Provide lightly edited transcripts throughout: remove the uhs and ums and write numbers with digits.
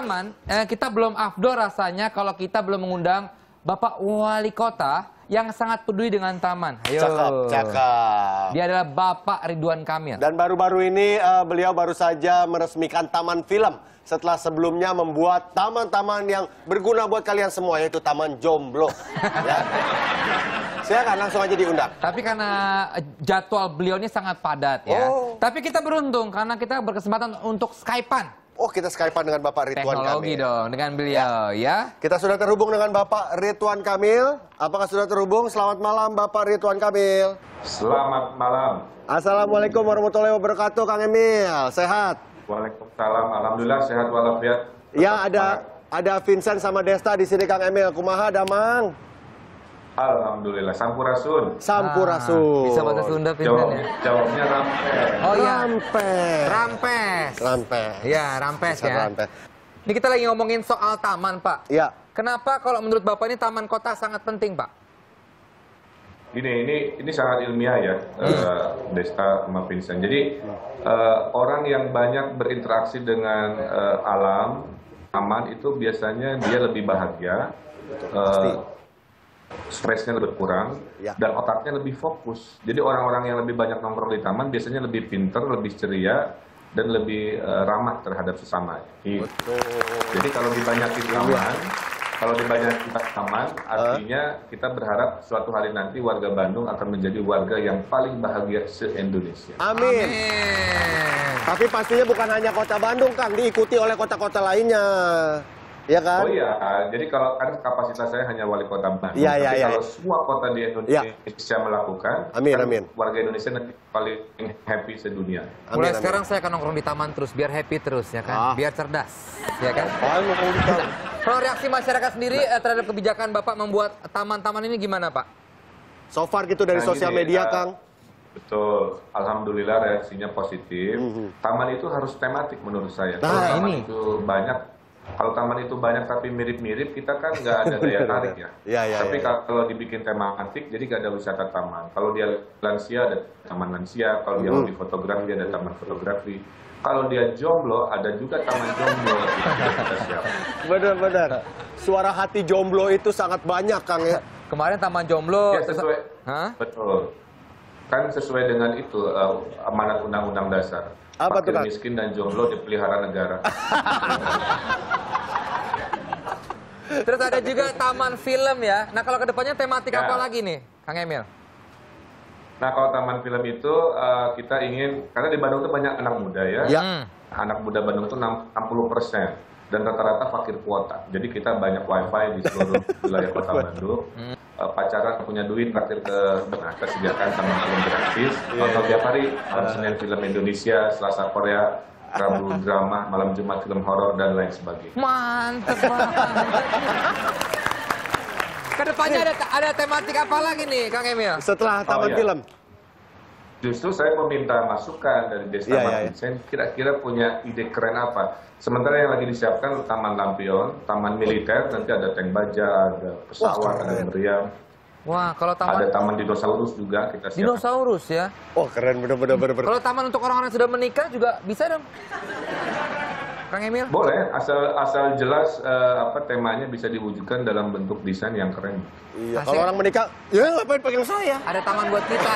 taman, kita belum afdol rasanya kalau kita belum mengundang Bapak Wali Kota yang sangat peduli dengan taman. Ayo. Cakep, cakep. Dia adalah Bapak Ridwan Kamil. Dan baru-baru ini beliau baru saja meresmikan Taman Film. Setelah sebelumnya membuat taman-taman yang berguna buat kalian semua, yaitu Taman Jomblo. Ya. Saya akan langsung aja diundang. Tapi karena jadwal beliau ini sangat padat ya. Oh. Tapi kita beruntung karena kita berkesempatan untuk Skype-an. Oh, kita Skype-an dengan Bapak Ridwan Kamil. Teknologi dong, dengan beliau ya. Kita sudah terhubung dengan Bapak Ridwan Kamil. Apakah sudah terhubung? Selamat malam Bapak Ridwan Kamil. Selamat malam. Assalamualaikum warahmatullahi wabarakatuh, Kang Emil. Sehat? Waalaikumsalam. Alhamdulillah sehat walafiat. Ya, ada Vincent sama Desta di sini, Kang Emil. Kumaha damang? Alhamdulillah. Sampurasun. Sampurasun. Bisa bahasa Sunda Vincent ya. Jawabnya rampes. Oh iya. Rampes. Rampes. Rampes. Iya, rampes Bisa ya. rampes. Ini kita lagi ngomongin soal taman, Pak. Iya. Kenapa kalau menurut Bapak ini taman kota sangat penting, Pak? Ini sangat ilmiah ya, Desta sama Vincent. Jadi orang yang banyak berinteraksi dengan alam, taman itu biasanya dia lebih bahagia. Stresnya lebih kurang, ya, dan otaknya lebih fokus. Jadi orang-orang yang lebih banyak nongkrong di taman biasanya lebih pinter, lebih ceria, dan lebih ramah terhadap sesama. Betul. Jadi kalau dibanyakin taman, artinya kita berharap suatu hari nanti warga Bandung akan menjadi warga yang paling bahagia se-Indonesia. Amin. Tapi pastinya bukan hanya kota Bandung, Kang, diikuti oleh kota-kota lainnya. Ya kan? Oh iya, jadi kalau kan kapasitas saya hanya wali kota Bandung, ya, tapi ya, kalau semua kota di Indonesia melakukan, amin, kan amin, warga Indonesia nanti paling happy sedunia. Mulai sekarang saya akan nongkrong di taman terus, biar happy terus ya kan, biar cerdas, ya kan? Kalau reaksi masyarakat sendiri terhadap kebijakan Bapak membuat taman-taman ini gimana, Pak? So far gitu dari sosial media, Kang. Betul, alhamdulillah reaksinya positif. Taman itu harus tematik menurut saya. Nah, taman itu banyak. Kalau taman itu banyak tapi mirip-mirip, kita kan nggak ada daya tarik ya. Tapi kalau dibikin tematik, jadi nggak ada wisata taman. Kalau dia lansia, ada taman lansia. Kalau dia hobi fotografi, ada taman fotografi. Kalau dia jomblo, ada juga taman jomblo. Benar-benar. Suara hati jomblo itu sangat banyak, Kang ya. Kemarin taman jomblo. Ya, sesuai. Betul. Kan sesuai dengan itu amanat Undang-Undang Dasar. Apa tuh, Kang? Miskin dan jomblo dipelihara negara. Terus ada juga taman film ya. Nah kalau kedepannya tematik apa lagi nih, Kang Emil? Nah kalau taman film itu kita ingin, karena di Bandung itu banyak anak muda ya. Anak muda Bandung itu 60%. Dan rata-rata fakir kuota. Jadi kita banyak wifi di seluruh wilayah kota Bandung. Pacaran punya duit, traktir ke kita sediakan taman film gratis. Nonton tiap hari, Senin film Indonesia, Selasa Korea, Rabu drama, malam Jumat film horor dan lain sebagainya. Mantep banget. Kedepannya ada tematik apa lagi nih, Kang Emil? Setelah taman film. Justru saya meminta masukan dari Desta Vincent, kira-kira punya ide keren apa. Sementara yang lagi disiapkan Taman Lampion, Taman Militer, nanti ada tank baja, ada pesawat, ada meriam. Wah, kalau taman... Ada taman dinosaurus juga kita siapkan. Dinosaurus ya? Oh keren, bener-bener. Kalau taman untuk orang-orang yang sudah menikah juga bisa dong? Kang Emil? Boleh, asal jelas temanya bisa diwujudkan dalam bentuk desain yang keren. Iya, kalau orang menikah, ya ngapain pegang saya? Ada taman buat kita.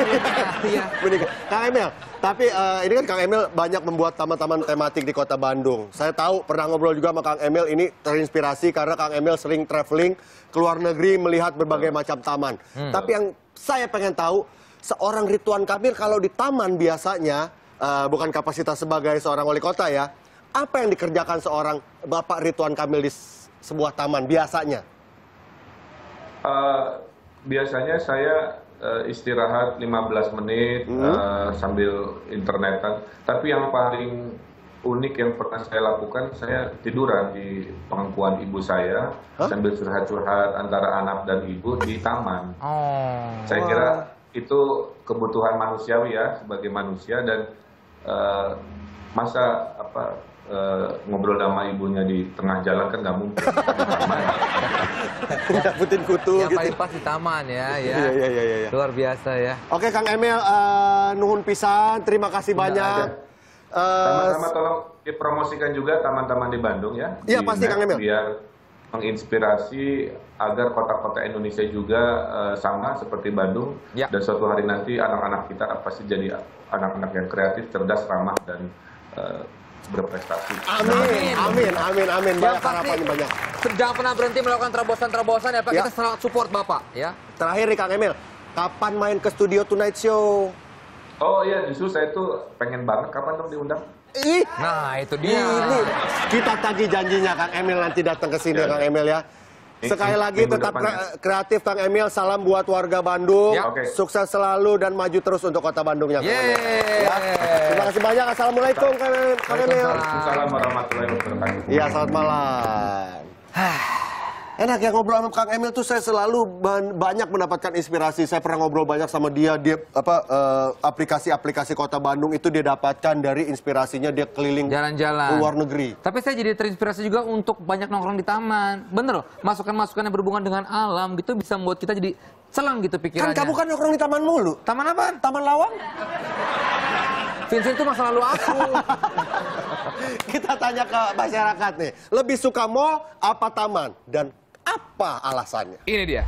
Iya. Menikah. Kang Emil, tapi ini kan Kang Emil banyak membuat taman-taman tematik di kota Bandung. Saya tahu pernah ngobrol juga sama Kang Emil, ini terinspirasi karena Kang Emil sering traveling ke luar negeri melihat berbagai macam taman. Tapi yang saya pengen tahu, seorang Ridwan Kamil kalau di taman biasanya, bukan kapasitas sebagai seorang wali kota ya, apa yang dikerjakan seorang Bapak Ridwan Kamil di sebuah taman biasanya? Biasanya saya istirahat 15 menit sambil internetan. Tapi yang paling unik yang pernah saya lakukan, saya tiduran di pangkuan ibu saya sambil curhat-curhat antara anak dan ibu di taman. Saya kira itu kebutuhan manusiawi ya sebagai manusia, dan masa ngobrol sama ibunya di tengah jalan kan nggak mungkin. Dapetin kutu yang gitu. paling pas di taman ya. Iya. Luar biasa ya. Oke Kang Emil, nuhun pisan, terima kasih banyak. Sama-sama, dipromosikan juga taman-taman di Bandung ya. Iya pasti Kang Emil. Biar menginspirasi agar kota-kota Indonesia juga sama seperti Bandung. Ya. Dan suatu hari nanti anak-anak kita pasti jadi anak-anak yang kreatif, cerdas, ramah, dan berprestasi. Amin. Banyak pasti, harapannya banyak. Jangan pernah berhenti melakukan terobosan-terobosan ya Pak. Ya. Kita sangat support Bapak ya. Terakhir nih Kang Emil, kapan main ke studio Tonight Show? Oh iya, justru saya tuh pengen banget kapan dong diundang. Nah itu dia. Ini kita tagih janjinya Kang Emil nanti datang ke sini Kang Emil ya. Sekali lagi tetap kreatif Kang Emil, salam buat warga Bandung, sukses selalu dan maju terus untuk kota Bandungnya Kang Emil. Ya. Terima kasih banyak, assalamualaikum Kang Emil. Waalaikumsalam warahmatullahi wabarakatuh. Iya, selamat malam. Enak ya ngobrol sama Kang Emil tuh, saya selalu banyak mendapatkan inspirasi. Saya pernah ngobrol banyak sama dia aplikasi-aplikasi kota Bandung itu dia dapatkan dari inspirasinya dia keliling jalan-jalan ke luar negeri. Tapi saya jadi terinspirasi juga untuk banyak nongkrong di taman. Bener loh, masukan-masukan yang berhubungan dengan alam gitu bisa membuat kita jadi selang gitu pikirannya. Kan kamu kan nongkrong di taman mulu. Taman apa? Taman Lawang. Vincent itu masa lalu aku. Kita tanya ke masyarakat nih, lebih suka mall apa taman? Dan apa alasannya? Ini dia.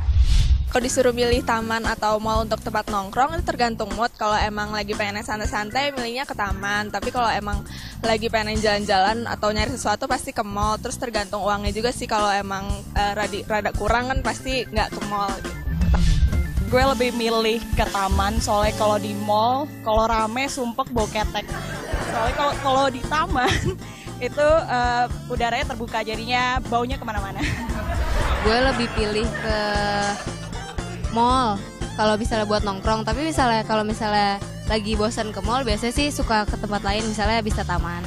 Kalau disuruh milih taman atau mall untuk tempat nongkrong itu tergantung mood. Kalau emang lagi pengen santai-santai milihnya ke taman. Tapi kalau emang lagi pengen jalan-jalan atau nyari sesuatu pasti ke mall. Terus tergantung uangnya juga sih. Kalau emang rada kurang kan pasti nggak ke mall gitu. Gue lebih milih ke taman, soalnya kalau di mall, kalau rame sumpek bau ketek. Soalnya kalau di taman itu udaranya terbuka, jadinya baunya kemana-mana. Gue lebih pilih ke mall kalau misalnya buat nongkrong. Tapi kalau misalnya lagi bosan ke mall, biasanya sih suka ke tempat lain, misalnya bisa taman.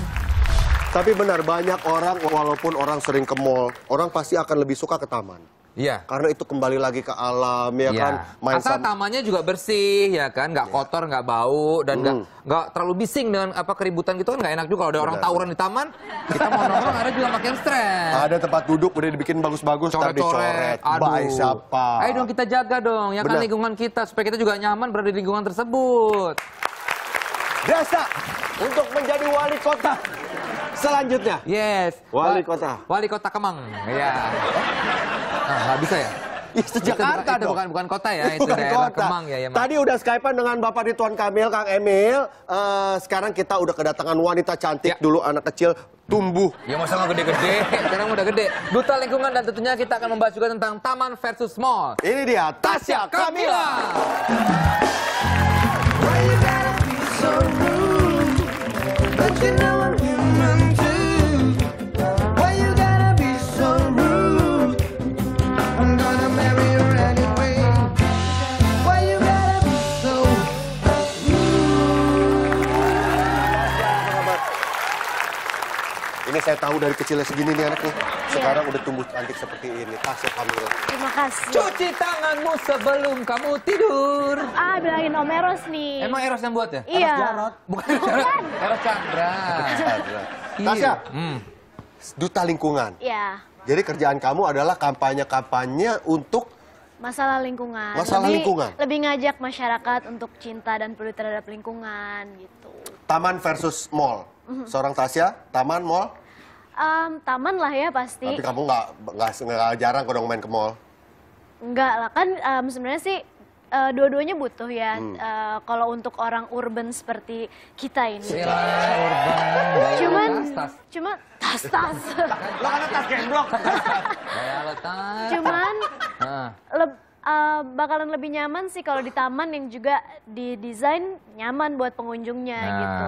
Tapi benar, banyak orang walaupun orang sering ke mall, orang pasti akan lebih suka ke taman. Iya. Karena itu kembali lagi ke alam, ya kan. Asal tamannya juga bersih, ya kan, nggak kotor, nggak bau, dan nggak terlalu bising dengan keributan gitu kan nggak enak juga kalau ada orang tawuran di taman. Kita mau nongkrong ada juga makin stres. Ada tempat duduk udah dibikin bagus-bagus, tapi dicoret. Baik siapa? Ayo dong kita jaga dong, ya kan lingkungan kita supaya kita juga nyaman berada di lingkungan tersebut. Desa untuk menjadi wali kota selanjutnya. Yes. Wali kota. Wali kota Kemang. Iya. Nah, nggak bisa ya? Ya, Jakarta itu bukan kota ya, itu bukan daerah kota. Kemang ya. Tadi udah Skype-an dengan Bapak Ridwan Kamil, Kang Emil. Sekarang kita udah kedatangan wanita cantik dulu, anak kecil, tumbuh. Ya masa nggak gede-gede, sekarang udah gede. Duta lingkungan dan tentunya kita akan membahas juga tentang taman versus mall. Ini dia, Tasya Kamila. Ini saya tahu dari kecilnya segini nih anaknya. Sekarang udah tumbuh cantik seperti ini. Tasya Kamila. Terima kasih. Cuci tanganmu sebelum kamu tidur. Bilangin Om Eros nih. Emang Eros yang buat ya? Iya. Eros Jarot. Bukan Jarot. Eros Chandra. Tasya, duta lingkungan. Iya. Jadi kerjaan kamu adalah kampanye-kampanye untuk Masalah lingkungan. lingkungan. Lebih ngajak masyarakat untuk cinta dan peduli terhadap lingkungan gitu. taman versus mall. Seorang Tasya, taman, mall? Taman lah ya pasti. Tapi kamu nggak jarang kok dong main ke mall? Enggak lah kan sebenarnya sih dua-duanya butuh ya. Kalau untuk orang urban seperti kita ini. Cuman tas. Lo kan tas gemblok. Cuman bakalan lebih nyaman sih kalau di taman yang juga didesain nyaman buat pengunjungnya gitu.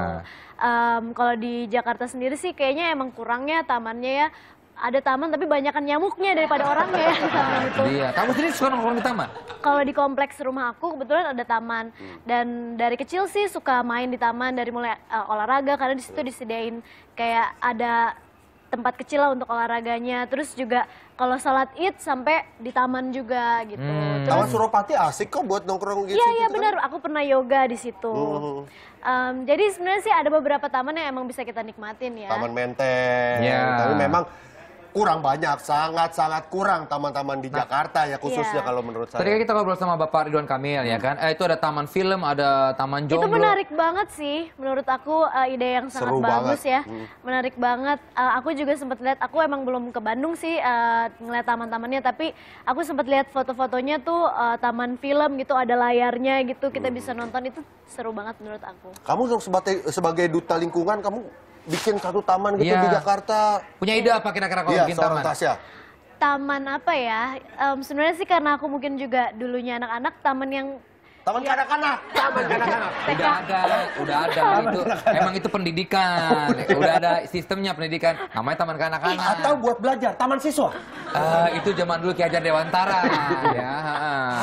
Kalau di Jakarta sendiri sih kayaknya emang kurangnya tamannya ya. Ada taman tapi banyakan nyamuknya daripada orangnya ya di taman itu. Iya, kamu sendiri suka nongkrong di taman? Kalau di kompleks rumah aku kebetulan ada taman. Dan dari kecil sih suka main di taman dari mulai olahraga karena di situ disediain kayak ada tempat kecil lah untuk olahraganya. Terus juga kalau sholat Id sampai di taman juga gitu. Taman Suropati asik kok buat nongkrong gitu. Iya benar, aku pernah yoga di situ. Jadi sebenarnya sih ada beberapa taman yang emang bisa kita nikmatin ya. Taman Menteng. Ya. Tapi memang kurang banyak, sangat-sangat kurang taman-taman di Jakarta ya khususnya kalau menurut saya. Tadi kita ngobrol sama Bapak Ridwan Kamil ya kan, itu ada taman film, ada taman jomblo. Itu menarik banget sih, menurut aku ide yang sangat Seru bagus banget. ya, menarik banget. Aku juga sempat lihat, aku emang belum ke Bandung sih ngeliat taman-tamannya, tapi aku sempat lihat foto-fotonya tuh taman film gitu, ada layarnya gitu, kita bisa nonton, itu seru banget menurut aku. Kamu sebagai duta lingkungan, kamu bikin satu taman gitu Iya. di Jakarta. Punya ide apa kira-kira kalau Iya, bikin seorang taman? Tasya. Taman apa ya? Sebenarnya sih karena aku mungkin juga dulunya anak-anak, taman yang Taman kanak-kanak. Taman kanak-kanak. Udah ada itu. Emang itu pendidikan. Udah ada sistemnya pendidikan. Namanya taman kanak-kanak. Atau buat belajar, taman siswa. Itu zaman dulu Ki Hajar Dewantara. Ya,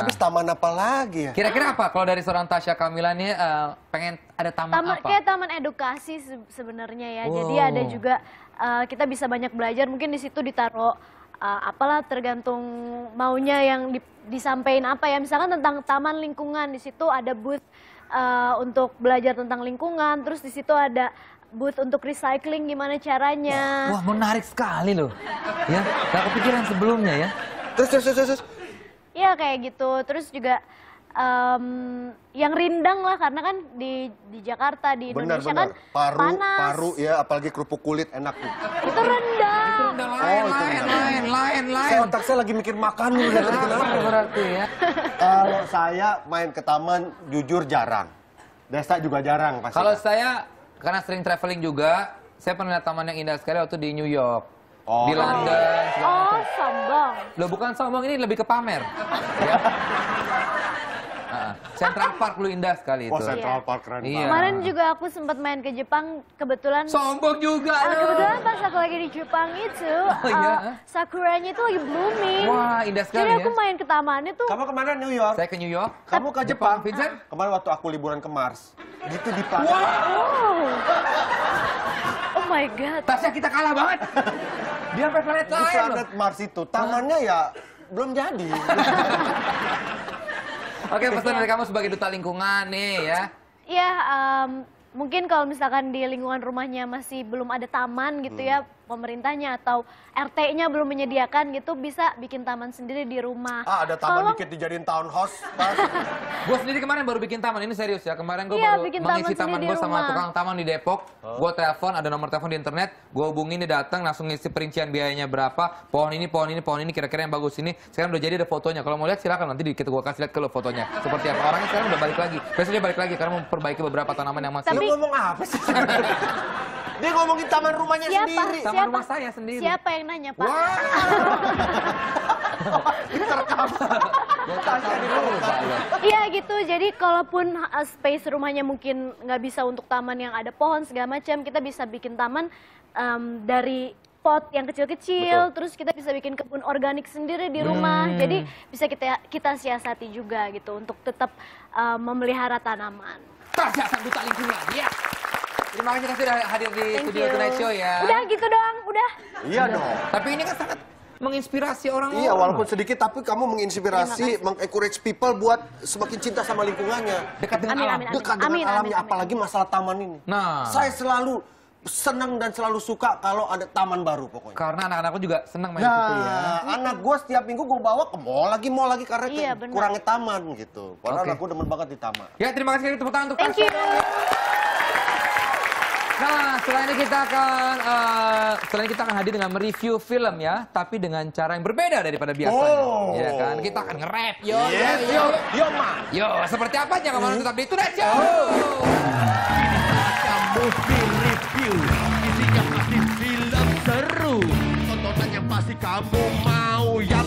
Habis taman apa lagi ya? Kira-kira apa kalau dari seorang Tasya Kamila nih pengen ada taman apa? kayak taman edukasi sebenarnya ya. Jadi Wow. ada juga kita bisa banyak belajar. Mungkin di situ ditaruh apalah, tergantung maunya yang disampaikan apa ya. Misalkan tentang taman lingkungan, di situ ada booth untuk belajar tentang lingkungan. Terus di situ ada booth untuk recycling, gimana caranya. Wah, menarik sekali loh. Ya, gak kepikiran sebelumnya ya. Terus. Ya kayak gitu. Terus juga yang rindang lah, karena kan di Jakarta, di Indonesia kan panas. Paru ya, apalagi kerupuk kulit enak tuh. Itu rendang. Lain. Saya otak saya lagi mikir makan dulu. Berarti ya. Kalau saya main ke taman jujur jarang. Desa juga jarang pasti. Kalau saya karena sering traveling juga, saya pernah lihat taman yang indah sekali waktu di New York. Oh. Di London. Oh, sombong. Loh, bukan sombong, ini lebih ke pamer. Ya. Central Park lu indah sekali itu. Oh, Central Park keren Iya. Kemarin juga aku sempat main ke Jepang, kebetulan Sombong juga lu. kebetulan pas aku lagi di Jepang itu iya? sakuranya itu lagi blooming. Wah, indah sekali Jadi aku ya. main ke tamannya tuh. Kamu kemana New York? Saya ke New York. Kamu ke Jepang? Vincent? Kemarin waktu aku liburan ke Mars. Gitu di planet. Wow. Oh my god. Tasnya kita kalah banget. Dia sampai planet Di lain loh. planet Mars itu. Tamannya ya belum jadi. Oke, pesan dari kamu sebagai duta lingkungan nih ya. Ya, mungkin kalau misalkan di lingkungan rumahnya masih belum ada taman gitu ya, pemerintahnya atau RT-nya belum menyediakan gitu, bisa bikin taman sendiri di rumah. Ada taman Tolong- dikit dijadiin townhouse. Pas. Gue sendiri kemarin baru bikin taman, ini serius ya. Kemarin gue Iya, baru bikin mengisi taman taman sendiri gue di sama rumah. tukang taman di Depok. Gue telepon, ada nomor telepon di internet. Gue hubungin, dia datang, langsung ngisi perincian biayanya berapa. Pohon ini, kira-kira yang bagus ini. Sekarang udah jadi ada fotonya. Kalau mau lihat silakan, nanti kita gue kasih lihat ke lo fotonya. Seperti apa. Orangnya sekarang udah balik lagi. Besok dia balik lagi karena memperbaiki beberapa tanaman yang masih. Lu ngomong apa sih? Dia ngomongin taman rumahnya sendiri. Taman rumah saya sendiri. Siapa yang nanya, Pak? Iya gitu, jadi kalaupun space rumahnya mungkin nggak bisa untuk taman yang ada pohon segala macam, kita bisa bikin taman dari pot yang kecil-kecil, terus kita bisa bikin kebun organik sendiri di rumah. Jadi bisa kita siasati juga gitu untuk tetap memelihara tanaman. Tasya, sang duta lingkungan. Ya. Terima kasih sudah hadir di Thank studio you. Tonight Show ya. Udah gitu doang, udah. Iya dong. Tapi ini kan sangat menginspirasi orang-orang. Iya, walaupun sedikit tapi kamu menginspirasi, mengencourage people buat semakin cinta sama lingkungannya. Dekat dengan Amin, alam. amin. Dekat dengan Amin, alamnya, amin. apalagi masalah taman ini. Nah. Saya selalu senang dan selalu suka kalau ada taman baru pokoknya. Karena anak-anakku juga senang main situ ya. Anak gue setiap minggu gue bawa ke mall lagi karena Iya, benar. kurangnya taman gitu. Padahal Oke. anak gue demen banget di taman. Ya, terima kasih tepuk tangan untuk Thank Tasya. you. Nah, setelah ini kita akan hadir dengan mereview film ya, tapi dengan cara yang berbeda daripada biasanya. Oh. Ya kan? Kita akan nge-rap. Yo, Yo, seperti apa? Jangan malu tetap di Tonight Show. Movie review, isinya pasti film seru. Tontonan yang pasti kamu mau, yang